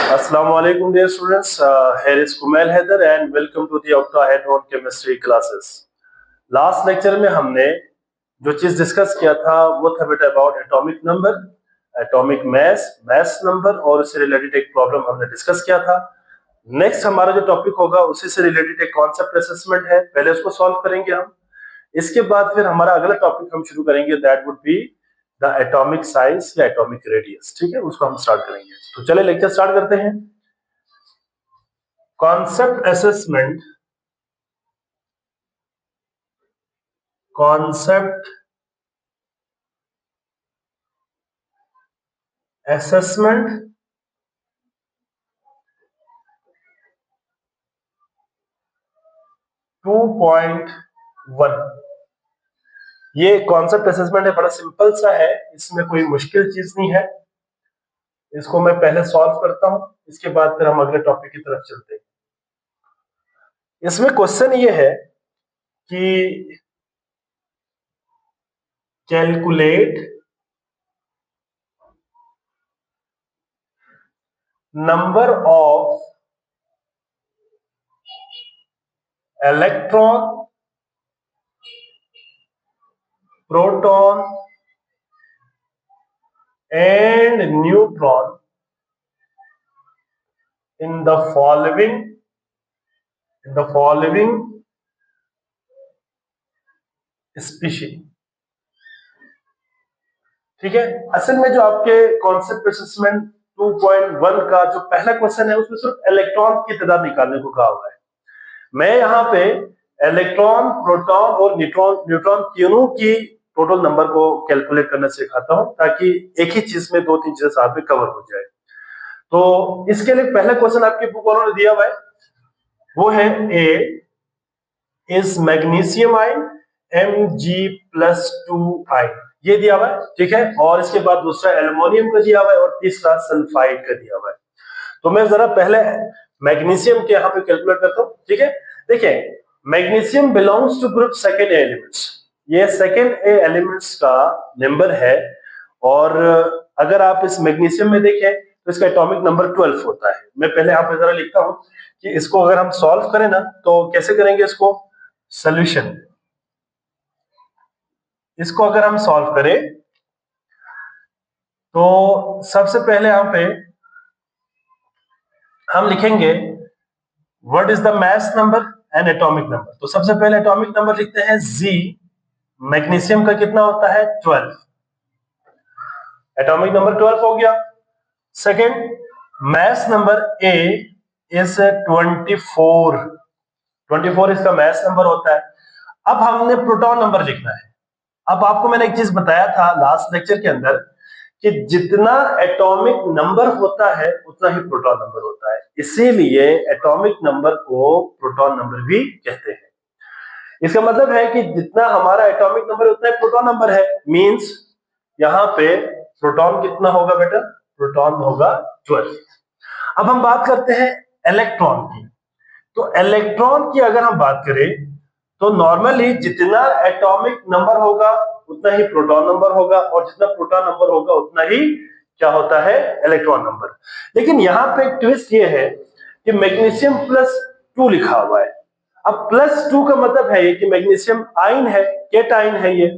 Assalamu alaikum dear students. Here is Kumail Haider and welcome to the Octa Head-on Chemistry classes. Last lecture में हमने जो चीज discuss किया था वो था बेटा about atomic number, atomic mass, mass number और उससे रिलेटेड एक प्रॉब्लम हमने डिस्कस किया था। नेक्स्ट हमारा जो टॉपिक होगा उसी से रिलेटेड एक कॉन्सेप्ट असेसमेंट है, पहले उसको सॉल्व करेंगे हम। इसके बाद फिर हमारा अगला टॉपिक हम शुरू करेंगे, that would be the atomic size या एटॉमिक रेडियस। ठीक है, उसको हम स्टार्ट करेंगे। तो चले लेक्चर स्टार्ट करते हैं। Concept assessment, concept assessment 2.1। ये कॉन्सेप्ट असेसमेंट है, बड़ा सिंपल सा है, इसमें कोई मुश्किल चीज नहीं है। इसको मैं पहले सॉल्व करता हूं, इसके बाद फिर हम अगले टॉपिक की तरफ चलते हैं। इसमें क्वेश्चन ये है कि calculate number of electron, proton and neutron in the following species। ठीक है, असल में जो आपके कॉन्सेप्ट असेसमेंट 2.1 का जो पहला क्वेश्चन है उसमें सिर्फ इलेक्ट्रॉन की तादाद निकालने को कहा हुआ है। मैं यहाँ पे इलेक्ट्रॉन, प्रोटॉन और न्यूट्रॉन तीनों की टोटल नंबर को कैलकुलेट करना सिखाता हूं, ताकि एक ही चीज में दो तीन चीजें साथ में कवर हो जाए। तो इसके लिए पहला क्वेश्चन आपके बुक वालों ने दिया हुआ है, वो है A is magnesium ion Mg+2 ion, ये दिया हुआ है। ठीक है, और इसके बाद दूसरा एल्युमिनियम का दिया हुआ है और तीसरा सल्फाइड का दिया हुआ है। तो मैं जरा पहले मैग्नीशियम के यहाँ पे कैलकुलेट करता हूँ। ठीक है, देखिए magnesium belongs to group second A elements, ये सेकेंड ए एलिमेंट्स का नंबर है। और अगर आप इस मैग्नीशियम में देखें तो इसका एटॉमिक नंबर 12 होता है। मैं पहले यहाँ पे जरा लिखता हूं कि इसको अगर हम सॉल्व करें ना तो कैसे करेंगे इसको, सॉल्यूशन। इसको अगर हम सॉल्व करें तो सबसे पहले यहाँ पे हम लिखेंगे what is the mass number and atomic number. तो सबसे पहले एटॉमिक नंबर लिखते हैं जी, मैग्नीशियम का कितना होता है 12, एटॉमिक नंबर 12 हो गया। Second mass number A is 24 इसका मास नंबर होता है। अब हमने प्रोटॉन नंबर लिखना है। अब आपको मैंने एक चीज बताया था लास्ट लेक्चर के अंदर कि जितना एटॉमिक नंबर होता है उतना ही प्रोटॉन नंबर होता है, इसीलिए एटॉमिक नंबर को प्रोटॉन नंबर भी कहते हैं। इसका मतलब है कि जितना हमारा एटॉमिक नंबर उतना ही प्रोटॉन नंबर है। मींस यहाँ पे प्रोटॉन कितना होगा बेटा, प्रोटॉन होगा 12। अब हम बात करते हैं इलेक्ट्रॉन की। तो इलेक्ट्रॉन की अगर हम बात करें तो नॉर्मली जितना एटॉमिक नंबर होगा उतना ही प्रोटॉन नंबर होगा, और जितना प्रोटॉन नंबर होगा उतना ही क्या होता है, इलेक्ट्रॉन नंबर। लेकिन यहाँ पे एक ट्विस्ट ये है कि मैग्नीशियम +2 लिखा हुआ है। अब +2 का मतलब है ये कि मैग्नीशियम आयन है, केटायन है ये।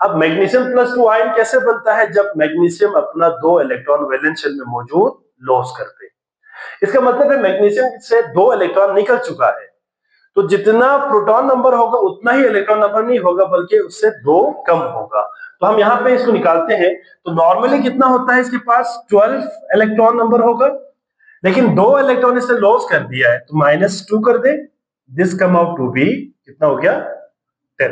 अब मैग्नीशियम +2 आयन कैसे बनता है, जब मैग्नीशियम अपना 2 इलेक्ट्रॉन वैलेंस शेल में मौजूद लॉस करते हैं। इसका मतलब है मैग्नीशियम से 2 इलेक्ट्रॉन निकल चुका है, तो जितना प्रोटॉन नंबर होगा उतना ही इलेक्ट्रॉन नंबर नहीं होगा, बल्कि उससे 2 कम होगा। तो हम यहाँ पे इसको निकालते हैं तो नॉर्मली कितना होता है, इसके पास 12 इलेक्ट्रॉन नंबर होगा, लेकिन 2 इलेक्ट्रॉन इससे लॉस कर दिया है तो -2 कर दे, this come out to be कितना हो गया 10।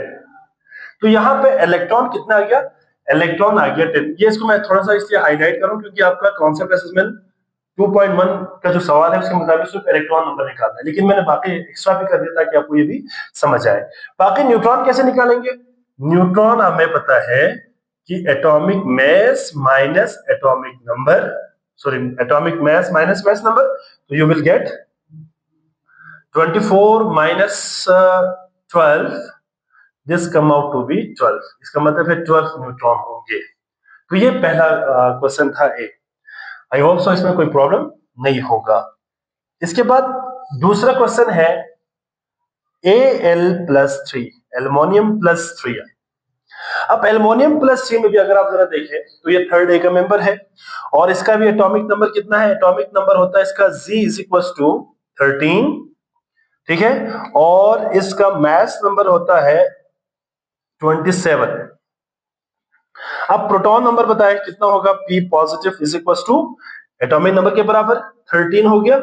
तो यहाँ पे इलेक्ट्रॉन कितना आ गया, इलेक्ट्रॉन आ गया 10। ये इसको मैं थोड़ा सा इसलिए हाईलाइट करूं क्योंकि आपका कॉन्सेप्ट असेसमेंट 2.1 का जो सवाल है उसके मुताबिक सिर्फ इलेक्ट्रॉन नंबर निकालना है, लेकिन मैंने बाकी एक्स्ट्रा भी कर दिया ताकि आपको ये भी समझ आए। बाकी न्यूट्रॉन कैसे निकालेंगे, न्यूट्रॉन हमें पता है कि atomic mass minus atomic number, sorry atomic mass minus mass number, तो you will get 24 minus 12, this come out to be 12। इसका मतलब है 12 न्यूट्रॉन होंगे। तो ये पहला क्वेश्चन था ए। आई होप सो इसमें कोई प्रॉब्लम नहीं होगा। इसके बाद दूसरा क्वेश्चन है Al+3, एल्युमिनियम प्लस 3। अब एल्युमिनियम प्लस 3 में भी अगर आप जरा देखें तो ये थर्ड ए का मेंबर है और इसका भी एटॉमिक नंबर कितना है? एटॉमिक नंबर होता है इसका Z = 13, ठीक है, और इसका मास नंबर होता है 27। अब प्रोटॉन नंबर बताएं कितना होगा? P पॉजिटिव एटॉमिक नंबर के बराबर 13 हो गया।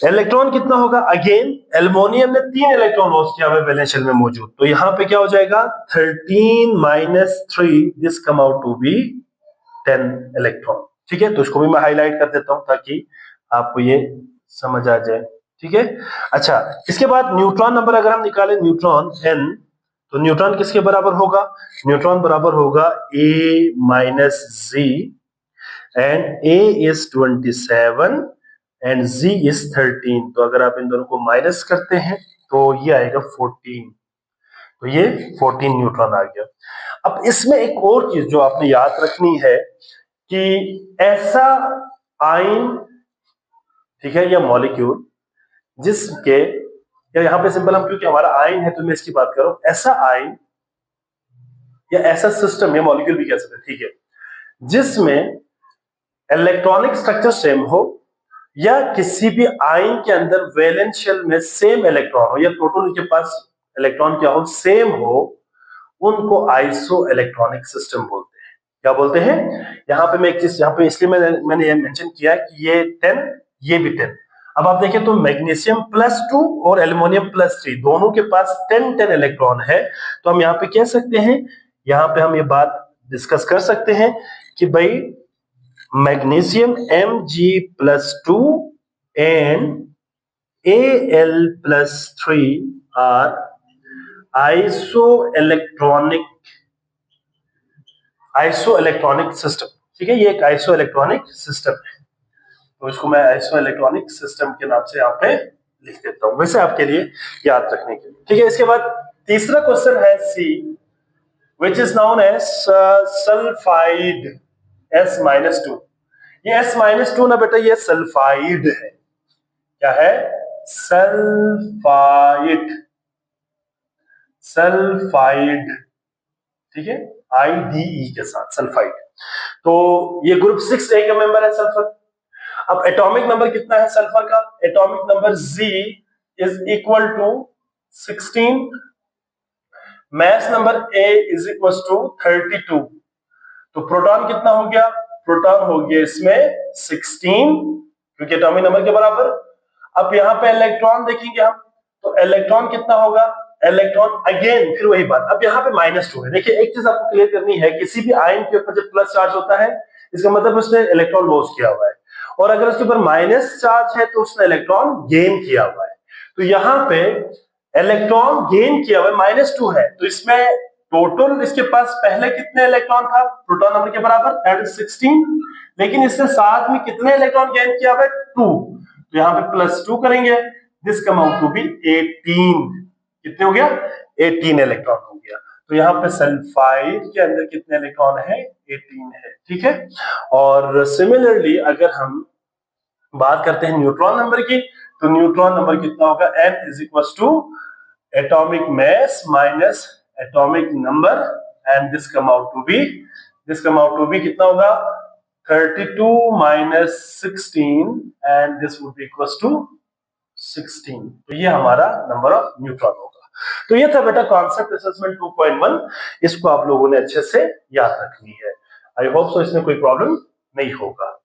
इलेक्ट्रॉन कितना होगा? अगेन एल्युमिनियम ने 3 इलेक्ट्रॉन लॉस किया हुआ बैलेंस शेल में मौजूद, तो यहां पे क्या हो जाएगा? 13 - 3, this come out to be 10 electron, ठीक है। तो इसको भी मैं हाईलाइट कर देता हूं ताकि आपको ये समझ आ जाए, ठीक है। अच्छा, इसके बाद न्यूट्रॉन नंबर अगर हम निकालें, न्यूट्रॉन N, तो न्यूट्रॉन किसके बराबर होगा? न्यूट्रॉन बराबर होगा A - Z, and A is 27 and Z is 13। तो अगर आप इन दोनों को माइनस करते हैं तो ये आएगा 14, तो ये 14 न्यूट्रॉन आ गया। अब इसमें एक और चीज जो आपने याद रखनी है कि ऐसा आयन, ठीक है, या मॉलिक्यूल जिसके, या यहां पे सिंपल हम क्योंकि हमारा आयन है तो मैं इसकी बात कर रहा हूं, ऐसा आयन या ऐसा सिस्टम या मॉलिक्यूल भी कह सकते हैं, ठीक है, जिसमें इलेक्ट्रॉनिक स्ट्रक्चर सेम हो या किसी भी आयन के अंदर वैलेंस शेल में सेम इलेक्ट्रॉन हो या टोटल उनके पास इलेक्ट्रॉन क्या हो? सेम हो, उनको आइसो इलेक्ट्रॉनिक सिस्टम बोलते हैं। क्या बोलते हैं? यहां पे मैं एक चीज यहां पे इसलिए मैंने ये मेंशन किया कि ये 10, ये भी 10। अब आप देखें तो मैग्नीशियम +2 और एल्युमिनियम +3 दोनों के पास 10 इलेक्ट्रॉन है, तो हम यहाँ पे कह सकते हैं, यहाँ पे हम ये बात डिस्कस कर सकते हैं कि भाई magnesium Mg+2 and Al+3 are isoelectronic system, ठीक है, ये एक आइसोइलेक्ट्रॉनिक सिस्टम है, तो इसको मैं आइसोइलेक्ट्रॉनिक सिस्टम के नाम से यहाँ पे लिख देता हूं, वैसे आपके लिए याद रखने के लिए, ठीक है। इसके बाद तीसरा क्वेश्चन है C, which is known as sulphide S-2। ये S-2 ना बेटा, ये सल्फाइड है। क्या है? सल्फाइड, ठीक है, IDE के साथ सल्फाइड। तो ये ग्रुप 6A का मेंबर है सल्फर। अब एटॉमिक नंबर कितना है सल्फर का? Atomic number Z = 16, mass number A = 32। तो प्रोटॉन कितना हो गया? प्रोटॉन हो गया इसमें 16, क्योंकि एटॉमिक नंबर के बराबर। अब यहाँ पे इलेक्ट्रॉन देखेंगे हम, तो इलेक्ट्रॉन कितना होगा? इलेक्ट्रॉन अगेन फिर वही बात, अब यहाँ पे -2 है। देखिए, एक चीज आपको क्लियर करनी है, किसी भी आयन के ऊपर जब प्लस चार्ज होता है इसका मतलब उसने इलेक्ट्रॉन लॉस किया हुआ है, और अगर उसके ऊपर माइनस चार्ज है तो उसने इलेक्ट्रॉन गेन किया हुआ है। तो यहाँ पे इलेक्ट्रॉन गेन किया हुआ है, -2 है, तो इसमें टोटल इसके पास पहले कितने इलेक्ट्रॉन था? प्रोटॉन नंबर के बराबर, दैट इज 16, लेकिन इससे साथ में कितने इलेक्ट्रॉन गेन किया हुआ है? 2, तो यहाँ पे +2 करेंगे, this come out to be 18। कितने हो गया? 18 इलेक्ट्रॉन हो गया। तो यहाँ पे सल्फाइड के अंदर कितने इलेक्ट्रॉन है? 18 है, ठीक है। और सिमिलरली अगर हम बात करते हैं न्यूट्रॉन नंबर की, तो न्यूट्रॉन नंबर कितना होगा? N = atomic mass minus atomic number, and this come out to be कितना होगा? 32 - 16, and this would be equals to 16। तो ये हमारा नंबर ऑफ न्यूट्रॉन होगा। तो ये था बेटा कॉन्सेप्ट असेसमेंट 2.1, इसको आप लोगों ने अच्छे से याद रखनी है। आई होप सो इसमें कोई प्रॉब्लम नहीं होगा।